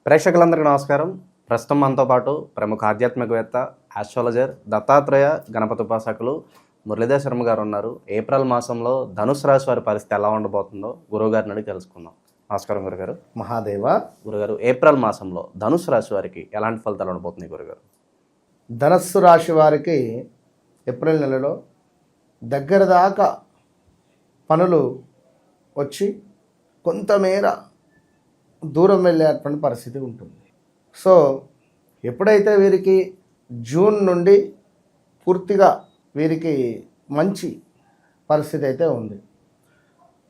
ప్రేక్షకులందరికీ నమస్కారం. ప్రస్తుతం మనతో పాటు ప్రముఖ ఆధ్యాత్మికవేత్త, ఆస్ట్రాలజర్, దత్తాత్రేయ గణపతి ఉపాసకులు మురళీధర్ శర్మ గారు ఉన్నారు. ఏప్రిల్ మాసంలో ధనుసు రాశి వారి పరిస్థితి ఎలా ఉండబోతుందో గురువుగారిని అడిగి తెలుసుకుందాం. నమస్కారం గురుగారు. మహాదేవ. గురుగారు, ఏప్రిల్ మాసంలో ధనుసు రాశి వారికి ఎలాంటి ఫలితాలు ఉండబోతున్నాయి గురుగారు? ధనస్సు రాశి వారికి ఏప్రిల్ నెలలో దగ్గర దాకా పనులు వచ్చి కొంతమేర దూరం వెళ్ళేటువంటి పరిస్థితి ఉంటుంది. సో ఎప్పుడైతే వీరికి జూన్ నుండి పూర్తిగా వీరికి మంచి పరిస్థితి అయితే ఉంది.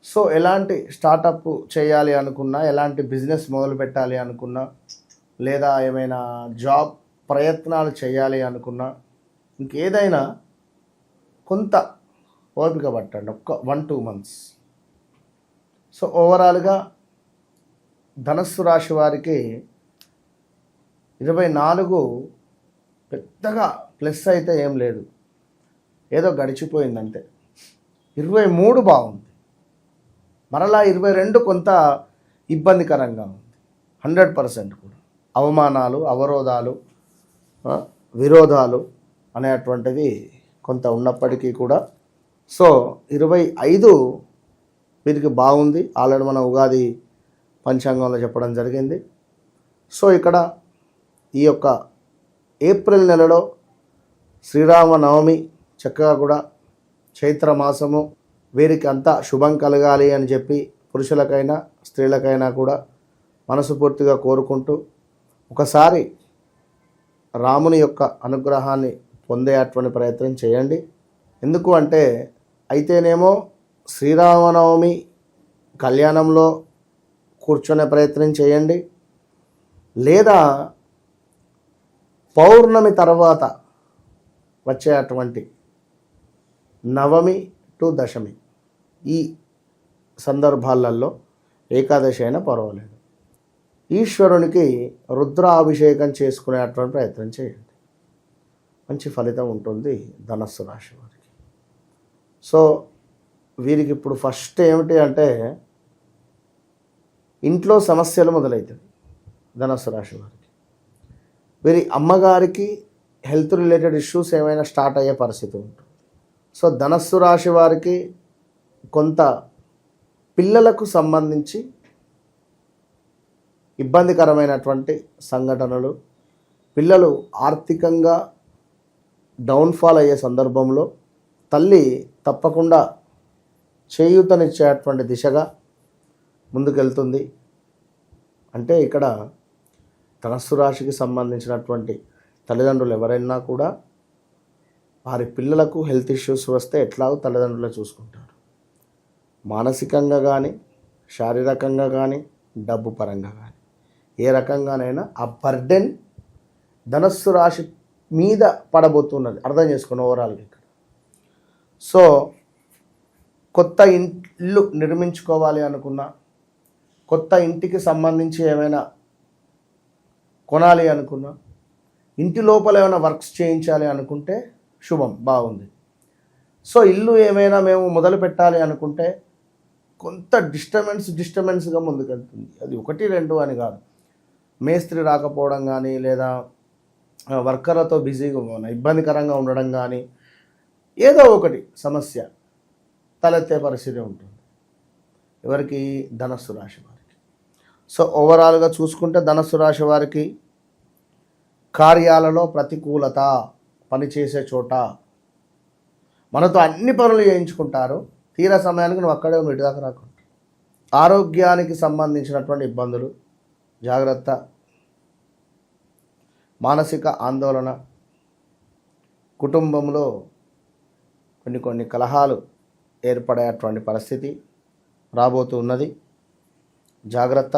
సో ఎలాంటి స్టార్టప్ చేయాలి అనుకున్నా, ఎలాంటి బిజినెస్ మొదలు పెట్టాలి అనుకున్నా, లేదా ఏమైనా జాబ్ ప్రయత్నాలు చేయాలి అనుకున్నా, ఇంకేదైనా కొంత ఓపిక పట్టండి, ఒక్క 1-2 months. సో ఓవరాల్గా ధనస్సు రాశి వారికి 24 పెద్దగా ప్లస్ అయితే ఏం లేదు, ఏదో గడిచిపోయిందంతే. 23 బాగుంది, మరలా 22 కొంత ఇబ్బందికరంగా ఉంది. 100% కూడా అవమానాలు, అవరోధాలు, విరోధాలు అనేటువంటివి కొంత ఉన్నప్పటికీ కూడా సో 25 వీరికి బాగుంది. ఆల్రెడీ మన ఉగాది పంచాంగంలో చెప్పడం జరిగింది. సో ఇక్కడ ఈ యొక్క ఏప్రిల్ నెలలో శ్రీరామనవమి చక్కగా కూడా చైత్ర మాసము, వీరికి అంతా శుభం కలగాలి అని చెప్పి పురుషులకైనా స్త్రీలకైనా కూడా మనస్ఫూర్తిగా కోరుకుంటూ ఒకసారి రాముని యొక్క అనుగ్రహాన్ని పొందేటువంటి ప్రయత్నం చేయండి. ఎందుకు అంటే అయితేనేమో శ్రీరామనవమి కళ్యాణంలో కూర్చునే ప్రయత్నం చేయండి, లేదా పౌర్ణమి తర్వాత వచ్చేటువంటి నవమి టు దశమి ఈ సందర్భాలలో ఏకాదశి అయినా పర్వాలేదు, ఈశ్వరునికి రుద్రాభిషేకం చేసుకునేటువంటి ప్రయత్నం చేయండి. మంచి ఫలితం ఉంటుంది ధనస్సు రాశి వారికి. సో వీరికి ఇప్పుడు ఫస్ట్ ఏమిటి అంటే ఇంట్లో సమస్యలు మొదలవుతుంది. ధనస్సు రాశి వారికి వీరి అమ్మగారికి హెల్త్ రిలేటెడ్ ఇష్యూస్ ఏమైనా స్టార్ట్ అయ్యే పరిస్థితి ఉంటుంది. సో ధనస్సు రాశి వారికి కొంత పిల్లలకు సంబంధించి ఇబ్బందికరమైనటువంటి సంఘటనలు, పిల్లలు ఆర్థికంగా డౌన్ఫాల్ అయ్యే సందర్భంలో తల్లి తప్పకుండా చేయూతనిచ్చేటువంటి దిశగా ముందుకెళ్తుంది. అంటే ఇక్కడ ధనస్సు రాశికి సంబంధించినటువంటి తల్లిదండ్రులు ఎవరైనా కూడా వారి పిల్లలకు హెల్త్ ఇష్యూస్ వస్తే ఎట్లాగో తల్లిదండ్రులే చూసుకుంటారు. మానసికంగా కానీ, శారీరకంగా కానీ, డబ్బు పరంగా కానీ, ఏ రకంగానైనా ఆ బర్డెన్ ధనస్సు రాశి మీద పడబోతున్నది. అర్థం చేసుకుని ఓవరాల్గా ఇక్కడ. సో కొత్త ఇల్లు నిర్మించుకోవాలి అనుకున్నా, కొత్త ఇంటికి సంబంధించి ఏమైనా కొనాలి అనుకున్నా, ఇంటి లోపల ఏమైనా వర్క్స్ చేయించాలి అనుకుంటే శుభం బాగుంది. సో ఇల్లు ఏమైనా మేము మొదలు పెట్టాలి అనుకుంటే కొంత డిస్టర్బెన్స్గా ముందుకెళ్తుంది. అది 1-2 అని కాదు, మేస్త్రి రాకపోవడం కానీ, లేదా వర్కర్లతో బిజీగా ఇబ్బందికరంగా ఉండడం కానీ, ఏదో ఒకటి సమస్య తలెత్తే పరిస్థితి ఉంటుంది ఎవరికి? ధనస్సు రాశి వారికి. సో ఓవరాల్గా చూసుకుంటే ధనస్సు రాశి వారికి కార్యాలలో ప్రతికూలత, పనిచేసే చోట మనతో అన్ని పనులు చేయించుకుంటారు, తీరా సమయానికి నువ్వు అక్కడే ఇంటి దాకా రాకుండా. ఆరోగ్యానికి సంబంధించినటువంటి ఇబ్బందులు, జాగ్రత్త. మానసిక ఆందోళన, కుటుంబంలో కొన్ని కలహాలు ఏర్పడేటువంటి పరిస్థితి రాబోతున్నది. జాగ్రత్త.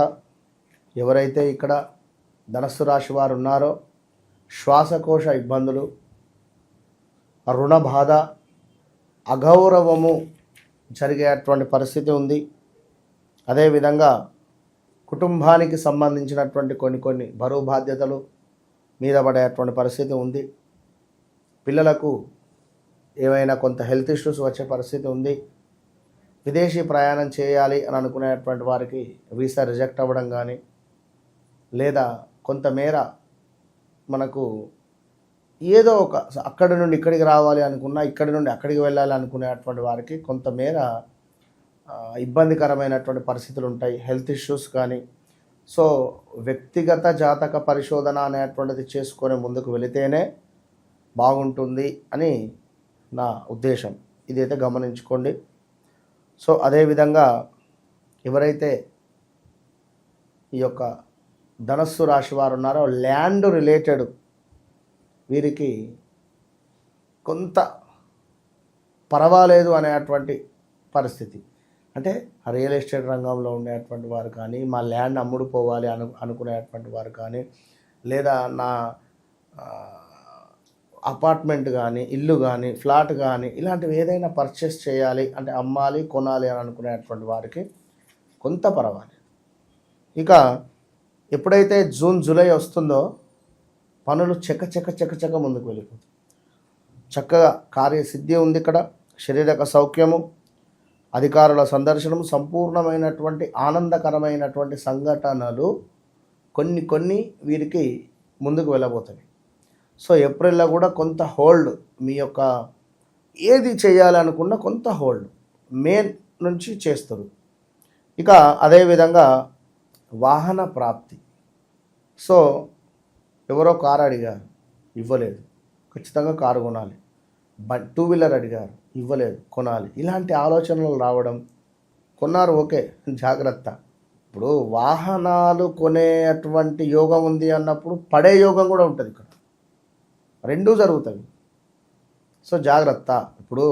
ఎవరైతే ఇక్కడ ధనస్సు రాశి వారు ఉన్నారో శ్వాసకోశ ఇబ్బందులు, రుణ బాధ, అగౌరవము జరిగేటువంటి పరిస్థితి ఉంది. అదేవిధంగా కుటుంబానికి సంబంధించినటువంటి కొన్ని బరువు బాధ్యతలు మీద పడేటువంటి పరిస్థితి ఉంది. పిల్లలకు ఏమైనా కొంత హెల్త్ ఇష్యూస్ వచ్చే పరిస్థితి ఉంది. విదేశీ ప్రయాణం చేయాలి అని అనుకునేటువంటి వారికి వీసా రిజెక్ట్ అవ్వడం కానీ, లేదా కొంతమేర మనకు ఏదో ఒక అక్కడి నుండి ఇక్కడికి రావాలి అనుకున్నా, ఇక్కడి నుండి అక్కడికి వెళ్ళాలి అనుకునేటువంటి వారికి కొంతమేర ఇబ్బందికరమైనటువంటి పరిస్థితులు ఉంటాయి, హెల్త్ ఇష్యూస్ కానీ. సో వ్యక్తిగత జాతక పరిశోధన అనేటువంటిది చేసుకొని ముందుకు వెళితేనే బాగుంటుంది అని నా ఉద్దేశం. ఇదైతే గమనించుకోండి. సో అదేవిధంగా ఎవరైతే ఈ యొక్క ధనస్సు రాశి వారు ఉన్నారో ల్యాండ్ రిలేటెడ్ వీరికి కొంత పర్వాలేదు అనేటువంటి పరిస్థితి. అంటే రియల్ ఎస్టేట్ రంగంలో ఉండేటువంటి వారు కానీ, మా ల్యాండ్ అమ్ముడుపోవాలి అనుకునేటువంటి వారు కానీ, లేదా నా అపార్ట్మెంట్ కానీ, ఇల్లు కానీ, ఫ్లాట్ కానీ ఇలాంటివి ఏదైనా పర్చేస్ చేయాలి అంటే అమ్మాలి, కొనాలి అని అనుకునేటువంటి వారికి కొంత పర్వాలేదు. ఇక ఎప్పుడైతే జూన్ జూలై వస్తుందో పనులు చక ముందుకు వెళ్ళిపోతాయి. చక్కగా కార్యసిద్ధి ఉంది ఇక్కడ, శారీరక సౌఖ్యము, అధికారుల సందర్శనం, సంపూర్ణమైనటువంటి ఆనందకరమైనటువంటి సంఘటనలు కొన్ని వీరికి ముందుకు వెళ్ళబోతాయి. సో ఏప్రిల్లో కూడా కొంత హోల్డ్, మీ యొక్క ఏది చేయాలనుకున్నా కొంత హోల్డ్ మే నుంచి చేస్తారు. ఇక అదేవిధంగా వాహన ప్రాప్తి. సో ఎవరో కారు అడిగారు, ఇవ్వలేదు, ఖచ్చితంగా కారు కొనాలి. టూ వీలర్ అడిగారు, ఇవ్వలేదు, కొనాలి. ఇలాంటి ఆలోచనలు రావడం, కొన్నారు ఓకే జాగ్రత్త. ఇప్పుడు వాహనాలు కొనేటువంటి యోగం ఉంది అన్నప్పుడు పడే యోగం కూడా ఉంటుంది ఇక్కడ, రెండూ జరుగుతాయి. సో జాగ్రత్త. ఇప్పుడు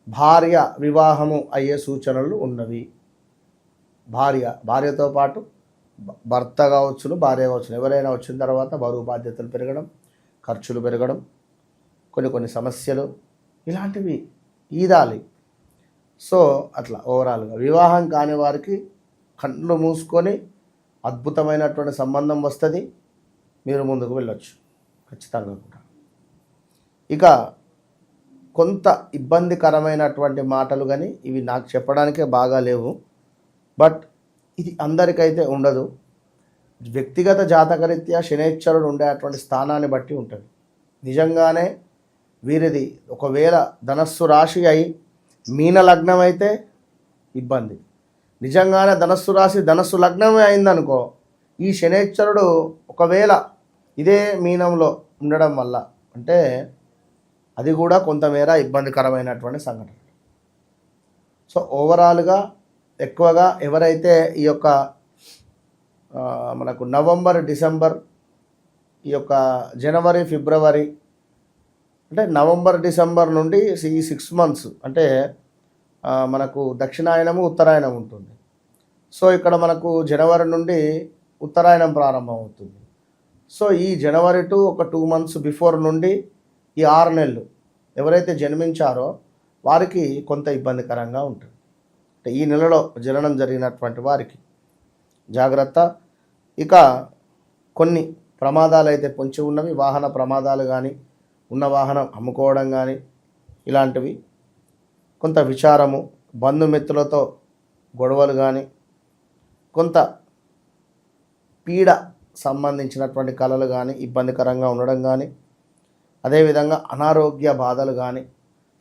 భార్య వివాహము అయ్యే సూచనలు ఉన్నవి. భార్యతో పాటు భర్త కావచ్చును, భార్య కావచ్చును, ఎవరైనా వచ్చిన తర్వాత బరువు బాధ్యతలు పెరగడం, ఖర్చులు పెరగడం, కొన్ని సమస్యలు ఇలాంటివి ఈదాలి. సో అట్లా ఓవరాల్గా వివాహం కాని వారికి కళ్ళు మూసుకొని అద్భుతమైనటువంటి సంబంధం వస్తుంది, మీరు ముందుకు వెళ్ళొచ్చు ఖచ్చితంగా కూడా. ఇక కొంత ఇబ్బందికరమైనటువంటి మాటలు కానీ ఇవి నాకు చెప్పడానికే బాగా లేవు, బట్ ఇది అందరికైతే ఉండదు. వ్యక్తిగత జాతకరీత్యా శనైశ్వరుడు ఉండేటువంటి స్థానాన్ని బట్టి ఉంటుంది. నిజంగానే వీరిది ఒకవేళ ధనస్సు రాశి అయి మీన లగ్నం అయితే ఇబ్బంది. నిజంగానే ధనస్సు రాశి ధనస్సు లగ్నమే అయిందనుకో, ఈ శనైశ్వరుడు ఒకవేళ ఇదే మీనంలో ఉండడం వల్ల అంటే అది కూడా కొంతమేర ఇబ్బందికరమైనటువంటి సంఘటన. సో ఓవరాల్గా ఎక్కువగా ఎవరైతే ఈ యొక్క మనకు నవంబర్, డిసెంబర్, ఈ యొక్క జనవరి, ఫిబ్రవరి అంటే నవంబర్, డిసెంబర్ నుండి ఈ 6 months అంటే మనకు దక్షిణాయనము, ఉత్తరాయణం ఉంటుంది. సో ఇక్కడ మనకు జనవరి నుండి ఉత్తరాయణం ప్రారంభం అవుతుంది. సో ఈ జనవరి టు ఒక 2 months బిఫోర్ నుండి ఈ 6 నెలలు ఎవరైతే జన్మించారో వారికి కొంత ఇబ్బందికరంగా ఉంటుంది. అంటే ఈ నెలలో జననం జరిగినటువంటి వారికి జాగ్రత్త. ఇక కొన్ని ప్రమాదాలు అయితే పొంచి ఉన్నవి, వాహన ప్రమాదాలు కానీ, ఉన్న వాహనం అమ్ముకోవడం కానీ ఇలాంటివి, కొంత విచారము, బంధుమిత్రులతో గొడవలు కానీ, కొంత పీడ సంబంధించినటువంటి కళలు కానీ ఇబ్బందికరంగా ఉండడం కానీ, అదేవిధంగా అనారోగ్య బాధలు కానీ,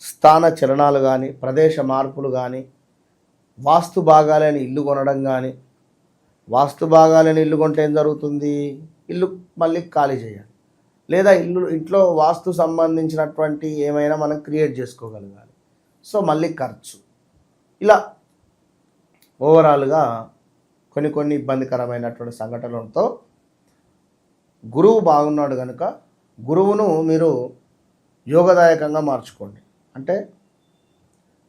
స్థాన చలనాలు కానీ, ప్రదేశ మార్పులు కానీ, వాస్తు బాగాలేని ఇల్లు కొనడం కానీ. వాస్తు బాగాలేని ఇల్లు కొంటే ఏం జరుగుతుంది, ఇల్లు మళ్ళీ ఖాళీ చేయాలి, లేదా ఇంట్లో వాస్తు సంబంధించినటువంటి ఏమైనా మనం క్రియేట్ చేసుకోగలగాలి. సో మళ్ళీ ఖర్చు, ఇలా ఓవరాల్గా కొన్ని ఇబ్బందికరమైనటువంటి సంఘటనలతో గురువు బాగున్నాడు కనుక గురువును మీరు యోగదాయకంగా మార్చుకోండి. అంటే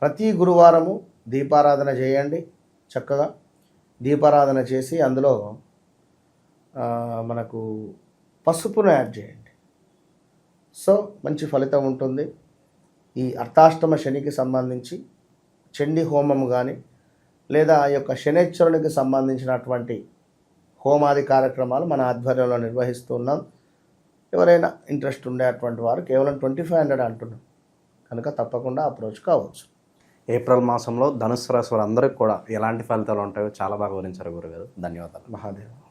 ప్రతి గురువారము దీపారాధన చేయండి. చక్కగా దీపారాధన చేసి అందులో మనకు పసుపును యాడ్ చేయండి. సో మంచి ఫలితం ఉంటుంది. ఈ అర్ధాష్టమ శనికి సంబంధించి చండీ హోమం కానీ, లేదా ఈ యొక్క శనైశ్వరునికి సంబంధించినటువంటి హోమాది కార్యక్రమాలు మన ఆధ్వర్యంలో నిర్వహిస్తున్నాం. ఎవరైనా ఇంట్రెస్ట్ ఉండేటువంటి వారు కేవలం 2500 అంటున్నాం కనుక తప్పకుండా అప్రోచ్ కావచ్చు. ఏప్రిల్ మాసంలో ధనుస్సు రాశి వారందరికీ కూడా ఎలాంటి ఫలితాలు ఉంటాయో చాలా బాగా వివరించారు గురుగారు. ధన్యవాదాలు. మహాదేవ్.